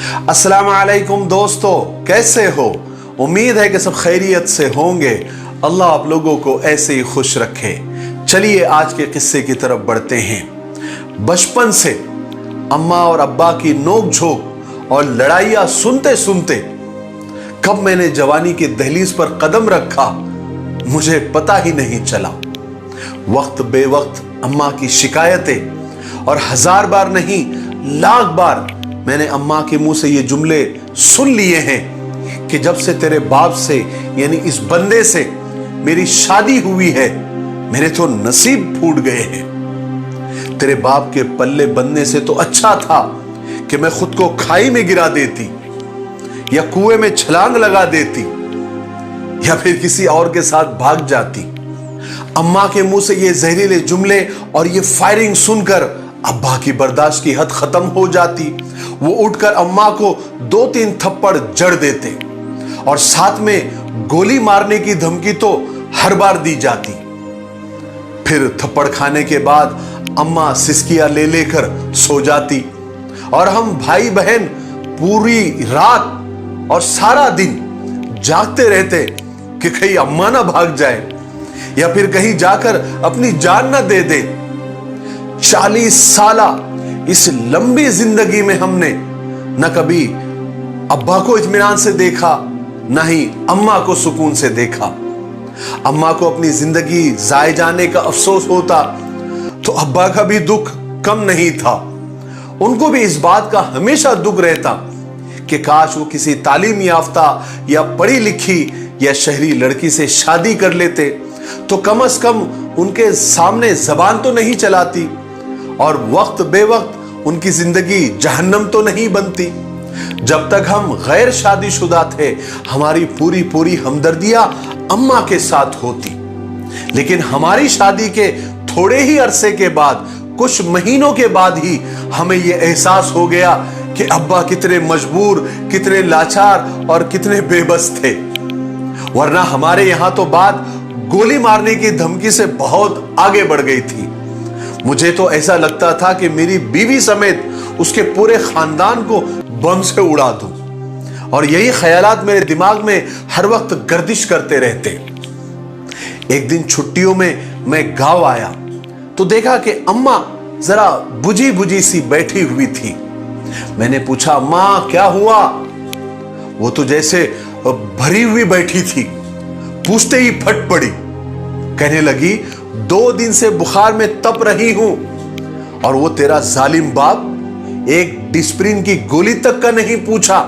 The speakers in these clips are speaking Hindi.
अस्सलाम वालेकुम दोस्तों, कैसे हो? उम्मीद है कि सब खैरियत से होंगे। अल्लाह आप लोगों को ऐसे ही खुश रखे। चलिए आज के किस्से की तरफ बढ़ते हैं। बचपन से अम्मा और अब्बा की नोक झोंक और लड़ाइयां सुनते सुनते कब मैंने जवानी की दहलीज पर कदम रखा मुझे पता ही नहीं चला। वक्त बेवक्त अम्मा की शिकायतें और हजार बार नहीं लाख बार मैंने अम्मा के मुंह से ये जुमले सुन लिए हैं कि जब से तेरे बाप से यानी इस बंदे से मेरी शादी हुई है मेरे तो नसीब फूट गए हैं। तेरे बाप के पल्ले बनने से तो अच्छा था कि मैं खुद को खाई में गिरा देती या कुएं में छलांग लगा देती या फिर किसी और के साथ भाग जाती। अम्मा के मुंह से ये जहरीले जुमले और ये फायरिंग सुनकर अब्बा की बर्दाश्त की हद खत्म हो जाती। वो उठकर अम्मा को 2-3 थप्पड़ जड़ देते और साथ में गोली मारने की धमकी तो हर बार दी जाती। फिर थप्पड़ खाने के बाद अम्मा सिसकियां ले लेकर सो जाती और हम भाई बहन पूरी रात और सारा दिन जागते रहते कि कहीं अम्मा ना भाग जाए या फिर कहीं जाकर अपनी जान ना दे दे। 40 साला इस लंबी जिंदगी में हमने न कभी अब्बा को इत्मीनान से देखा न ही अम्मा को सुकून से देखा। अम्मा को अपनी जिंदगी जाए जाने का अफसोस होता तो अब्बा का भी दुख कम नहीं था। उनको भी इस बात का हमेशा दुख रहता कि काश वो किसी तालीम याफ्ता या पढ़ी लिखी या शहरी लड़की से शादी कर लेते तो कम से कम उनके सामने जबान तो नहीं चलाती और वक्त बेवक्त उनकी जिंदगी जहन्नम तो नहीं बनती। जब तक हम गैर शादीशुदा थे हमारी पूरी पूरी हमदर्दियां अम्मा के साथ होती, लेकिन हमारी शादी के थोड़े ही अरसे के बाद कुछ महीनों के बाद ही हमें यह एहसास हो गया कि अब्बा कितने मजबूर, कितने लाचार और कितने बेबस थे। वरना हमारे यहां तो बात गोली मारने की धमकी से बहुत आगे बढ़ गई थी। मुझे तो ऐसा लगता था कि मेरी बीवी समेत उसके पूरे खानदान को बम से उड़ा दूं और यही ख्यालात मेरे दिमाग में हर वक्त गर्दिश करते रहते। एक दिन छुट्टियों में मैं गांव आया तो देखा कि अम्मा जरा बुझी बुझी सी बैठी हुई थी। मैंने पूछा, अम्मा क्या हुआ? वो तो जैसे भरी हुई बैठी थी। पूछते ही फट पड़ी, कहने लगी 2 दिन से बुखार में तप रही हूं और वो तेरा जालिम बाप एक डिस्प्रिन की गोली तक का नहीं पूछा।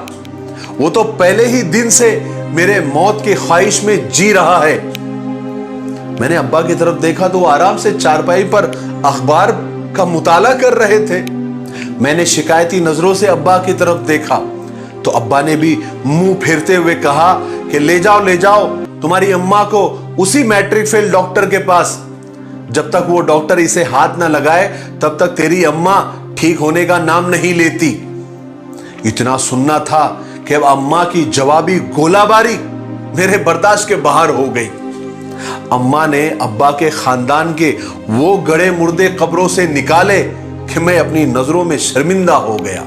वो तो पहले ही दिन से मेरे मौत की ख्वाहिश में जी रहा है। मैंने अब्बा की तरफ देखा तो वो आराम से चारपाई पर अखबार का मुताला कर रहे थे। मैंने शिकायती नजरों से अब्बा की तरफ देखा तो अब्बा ने भी मुंह फेरते हुए कहा कि ले जाओ तुम्हारी अम्मा को उसी मैट्रिक फेल डॉक्टर के पास। जब तक वो डॉक्टर इसे हाथ ना लगाए तब तक तेरी अम्मा ठीक होने का नाम नहीं लेती। इतना सुनना था कि अब अम्मा की जवाबी गोलाबारी मेरे बर्दाश्त के बाहर हो गई। अम्मा ने अब्बा के खानदान के वो गड़े मुर्दे कब्रों से निकाले कि मैं अपनी नजरों में शर्मिंदा हो गया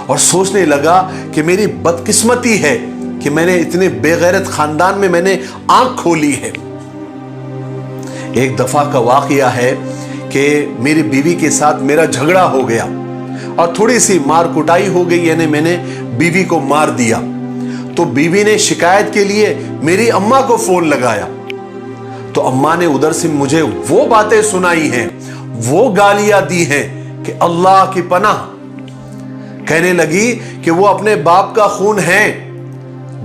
और सोचने लगा कि मेरी बदकिस्मती है कि मैंने इतने बेगैरत खानदान में मैंने आंख खोली है। एक दफा का वाकया है कि मेरी बीवी के साथ मेरा झगड़ा हो गया और थोड़ी सी मार कुटाई हो गई, यानी मैंने बीवी को मार दिया। तो बीवी ने शिकायत के लिए मेरी अम्मा को फोन लगाया तो अम्मा ने उधर से मुझे वो बातें सुनाई हैं, वो गालियां दी हैं कि अल्लाह की पनाह। कहने लगी कि वो अपने बाप का खून है,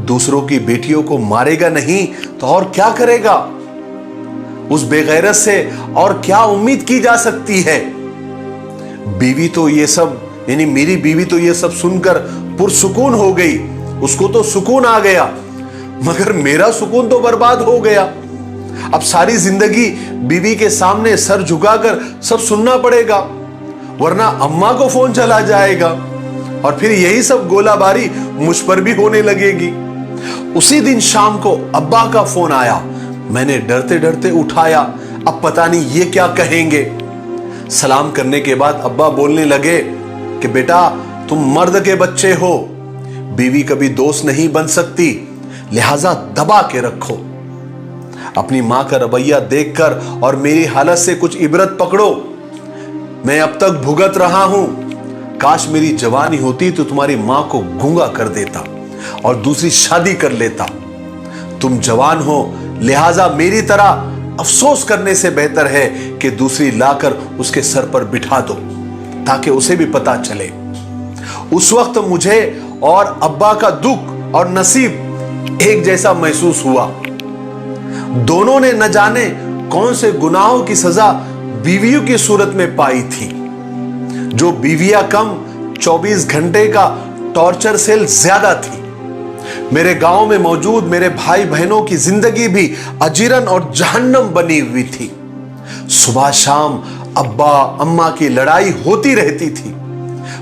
दूसरों की बेटियों को मारेगा नहीं तो और क्या करेगा? उस बेगैरत से और क्या उम्मीद की जा सकती है? बीवी तो ये सब यानी मेरी बीवी तो ये सब सुनकर पुरसुकून हो गई, उसको तो सुकून आ गया, मगर मेरा सुकून तो बर्बाद हो गया। अब सारी जिंदगी बीवी के सामने सर झुकाकर सब सुनना पड़ेगा, वरना अम्मा को फोन चला जाएगा और फिर यही सब गोलाबारी मुझ पर भी होने लगेगी। उसी दिन शाम को अब्बा का फोन आया। मैंने डरते डरते उठाया, अब पता नहीं ये क्या कहेंगे। सलाम करने के बाद अब्बा बोलने लगे कि बेटा तुम मर्द के बच्चे हो, बीवी कभी दोस्त नहीं बन सकती, लिहाजा दबा के रखो। अपनी मां का रवैया देखकर और मेरी हालत से कुछ इबरत पकड़ो। मैं अब तक भुगत रहा हूं। काश मेरी जवानी होती तो तुम्हारी मां को गूंगा कर देता और दूसरी शादी कर लेता। तुम जवान हो, लिहाजा मेरी तरह अफसोस करने से बेहतर है कि दूसरी लाकर उसके सर पर बिठा दो ताकि उसे भी पता चले। उस वक्त मुझे और अब्बा का दुख और नसीब एक जैसा महसूस हुआ। दोनों ने न जाने कौन से गुनाहों की सजा बीवियों की सूरत में पाई थी। जो बीवियां कम, 24 घंटे का टॉर्चर सेल ज्यादा थी। मेरे गांव में मौजूद मेरे भाई बहनों की जिंदगी भी अजीरन और जहन्नम बनी हुई थी। सुबह शाम अब्बा अम्मा की लड़ाई होती रहती थी।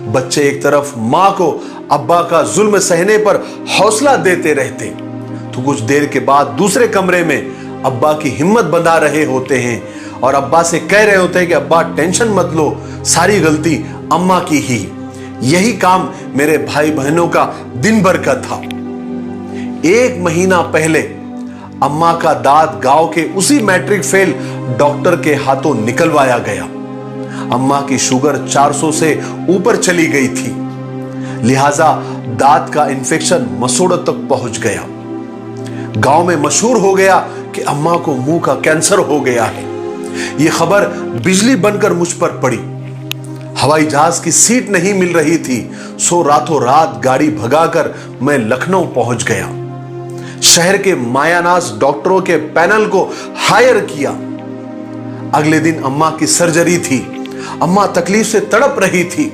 बच्चे एक तरफ मां को अब्बा का जुल्म सहने पर हौसला देते रहते, तो कुछ देर के बाद दूसरे कमरे में अब्बा की हिम्मत बंधा रहे होते हैं और अब्बा से कह रहे होते हैं कि अब्बा टेंशन मत लो, सारी गलती अम्मा की ही। यही काम मेरे भाई बहनों का दिन भर का था। 1 महीना पहले अम्मा का दांत गांव के उसी मैट्रिक फेल डॉक्टर के हाथों निकलवाया गया। अम्मा की शुगर 400 से ऊपर चली गई थी, लिहाजा दांत का इंफेक्शन मसूड़ों तक पहुंच गया। गांव में मशहूर हो गया कि अम्मा को मुंह का कैंसर हो गया है। यह खबर बिजली बनकर मुझ पर पड़ी। हवाई जहाज की सीट नहीं मिल रही थी, सो रातों रात गाड़ी भगाकर मैं लखनऊ पहुंच गया। शहर के मायानाज डॉक्टरों के पैनल को हायर किया। अगले दिन अम्मा की सर्जरी थी। अम्मा तकलीफ से तड़प रही थी।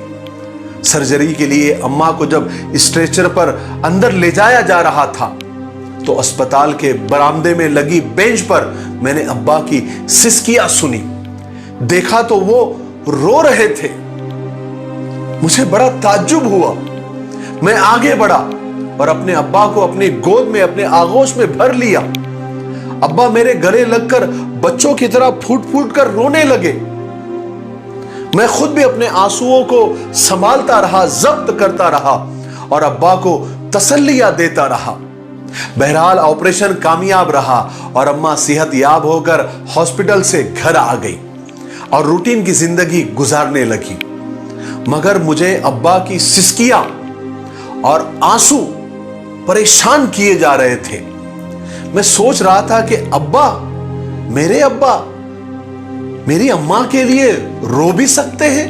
सर्जरी के लिए अम्मा को जब स्ट्रेचर पर अंदर ले जाया जा रहा था, तो अस्पताल के बरामदे में लगी बेंच पर मैंने अब्बा की सिसकियां सुनी। देखा तो वो रो रहे थे। मुझे बड़ा ताज्जुब हुआ। मैं आगे बढ़ा और अपने अब्बा को अपनी गोद में, अपने आगोश में भर लिया। अब्बा मेरे गले लगकर बच्चों की तरह फूट फूट कर रोने लगे। मैं खुद भी अपने आंसुओं को संभालता रहा, जब्त करता रहा और अब्बा को तसल्लियां देता रहा। बहरहाल ऑपरेशन कामयाब रहा और अम्मा सेहत याब होकर हॉस्पिटल से घर आ गई और रूटीन की जिंदगी गुजारने लगी। मगर मुझे अब्बा की सिसकियां और आंसू परेशान किए जा रहे थे। मैं सोच रहा था कि अब्बा मेरी अम्मा के लिए रो भी सकते हैं।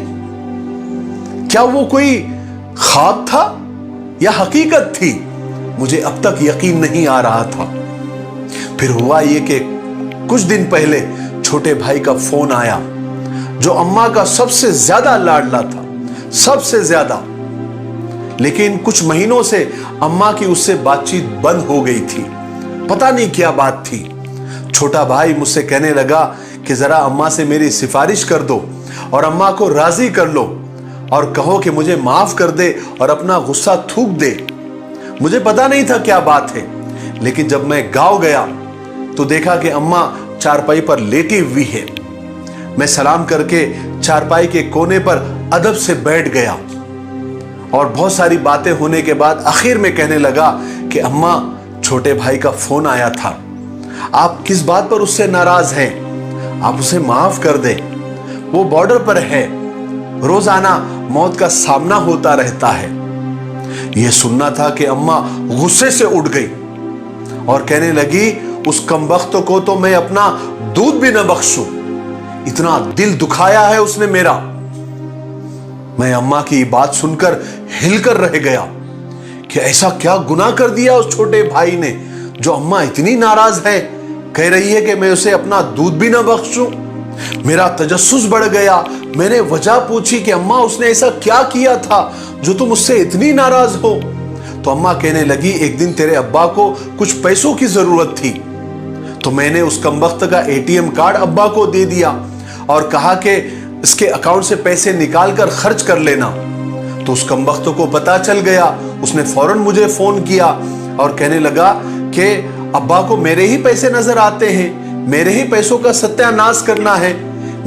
क्या वो कोई ख्वाब था या हकीकत थी? मुझे अब तक यकीन नहीं आ रहा था। फिर हुआ ये कि कुछ दिन पहले छोटे भाई का फोन आया, जो अम्मा का सबसे ज्यादा लाडला था, सबसे ज्यादा। लेकिन कुछ महीनों से अम्मा की उससे बातचीत बंद हो गई थी। पता नहीं क्या बात थी। छोटा भाई मुझसे कहने लगा कि जरा अम्मा से मेरी सिफारिश कर दो और अम्मा को राजी कर लो और कहो कि मुझे माफ कर दे और अपना गुस्सा थूक दे। मुझे पता नहीं था क्या बात है, लेकिन जब मैं गांव गया तो देखा कि अम्मा चारपाई पर लेटी हुई है। मैं सलाम करके चारपाई के कोने पर अदब से बैठ गया और बहुत सारी बातें होने के बाद आखिर में कहने लगा कि अम्मा, छोटे भाई का फोन आया था। आप किस बात पर उससे नाराज हैं? आप उसे माफ कर दें। वो बॉर्डर पर है, रोजाना मौत का सामना होता रहता है। यह सुनना था कि अम्मा गुस्से से उठ गई और कहने लगी, उस कमबख्त को तो मैं अपना दूध भी न बख्शूं। इतना दिल दुखाया है उसने मेरा। मैं अम्मा की बात सुनकर हिलकर रह गया कि ऐसा क्या गुनाह कर दिया उस छोटे भाई ने जो अम्मा इतनी नाराज है, कह रही है कि मैं उसे अपना दूध भी ना बख्शूं। मेरा तजस्सुस बढ़ गया। मैंने वजह पूछी कि अम्मा, उसने ऐसा क्या किया था जो तुम उससे इतनी नाराज हो? तो अम्मा कहने लगी, एक दिन तेरे अब्बा को कुछ पैसों की जरूरत थी, तो मैंने उस कमबख्त का एटीएम कार्ड अब्बा को दे दिया और कहा कि इसके अकाउंट से पैसे निकाल कर खर्च कर लेना। तो उस कमबख्त को पता चल गया। उसने फौरन मुझे फोन किया और कहने लगा कि अब्बा को मेरे ही पैसे नजर आते हैं, मेरे ही पैसों का सत्यानाश करना है।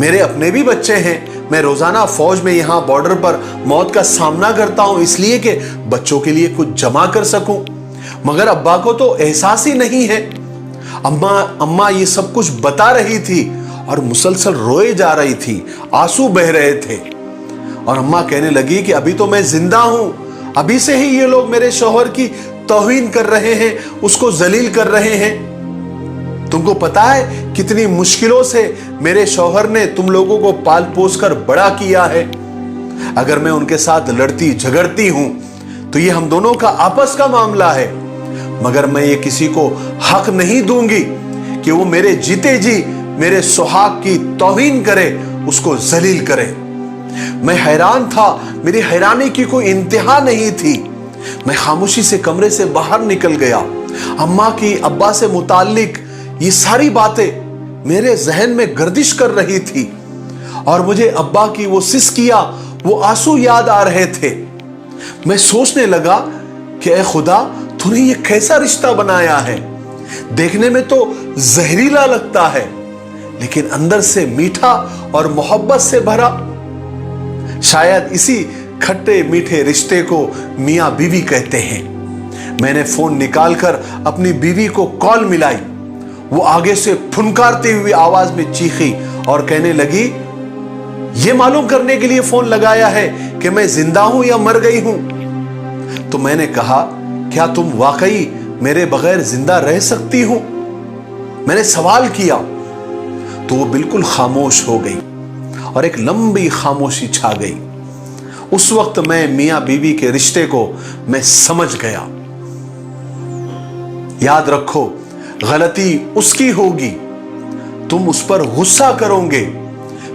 मेरे अपने भी बच्चे हैं, मैं रोजाना फौज में यहाँ बॉर्डर पर मौत का सामना करता हूं इसलिए कि बच्चों के लिए कुछ जमा कर सकूं, मगर अब्बा को तो एहसास ही नहीं है। अम्मा ये सब कुछ बता रही थी और मुसलसल रोए जा रही थी, आंसू बह रहे थे। और अम्मा कहने लगी कि अभी तो मैं जिंदा हूं, अभी से ही ये लोग मेरे शौहर की तौहीन कर रहे हैं, उसको जलील कर रहे हैं। तुमको पता है कितनी मुश्किलों से मेरे शौहर ने तुम लोगों को पाल पोस कर बड़ा किया है। अगर मैं उनके साथ लड़ती झगड़ती हूं तो ये हम दोनों का आपस का मामला है, मगर मैं ये किसी को हक नहीं दूंगी कि वो मेरे जीते जी मेरे सुहाग की तौहीन करे, उसको जलील करे। मैं हैरान था, मेरी हैरानी की कोई इंतहा नहीं थी। मैं खामोशी से कमरे से बाहर निकल गया। अम्मा की अब्बा से मुताल्लिक ये सारी बातें मेरे जहन में गर्दिश कर रही थी और मुझे अब्बा की वो सिसकियां, वो आंसू याद आ रहे थे। मैं सोचने लगा कि ऐ खुदा, तूने ये कैसा रिश्ता बनाया है? देखने में तो जहरीला लगता है लेकिन अंदर से मीठा और मोहब्बत से भरा। शायद इसी खट्टे मीठे रिश्ते को मियां बीवी कहते हैं। मैंने फोन निकालकर अपनी बीवी को कॉल मिलाई। वो आगे से फुनकारती हुई आवाज में चीखी और कहने लगी, ये मालूम करने के लिए फोन लगाया है कि मैं जिंदा हूं या मर गई हूं? तो मैंने कहा, क्या तुम वाकई मेरे बगैर जिंदा रह सकती हो? मैंने सवाल किया तो वो बिल्कुल खामोश हो गई और एक लंबी खामोशी छा गई। उस वक्त मैं मियां बीवी के रिश्ते को मैं समझ गया। याद रखो, गलती उसकी होगी, तुम उस पर गुस्सा करोगे,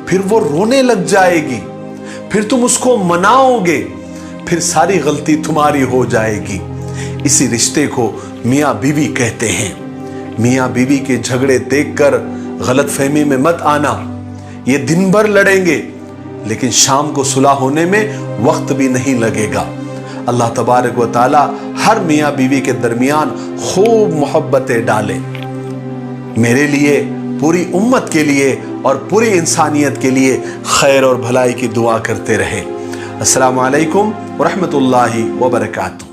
फिर वो रोने लग जाएगी, फिर तुम उसको मनाओगे, फिर सारी गलती तुम्हारी हो जाएगी। इसी रिश्ते को मियां बीवी कहते हैं। मियां बीवी के झगड़े देखकर गलतफहमी में मत आना। ये दिन भर लड़ेंगे लेकिन शाम को सुलह होने में वक्त भी नहीं लगेगा। अल्लाह तबारक व तआला हर मियां बीवी के दरमियान खूब मोहब्बतें डाले। मेरे लिए, पूरी उम्मत के लिए और पूरी इंसानियत के लिए खैर और भलाई की दुआ करते रहे। अस्सलामु अलैकुम व रहमतुल्लाहि व बरकातुहू।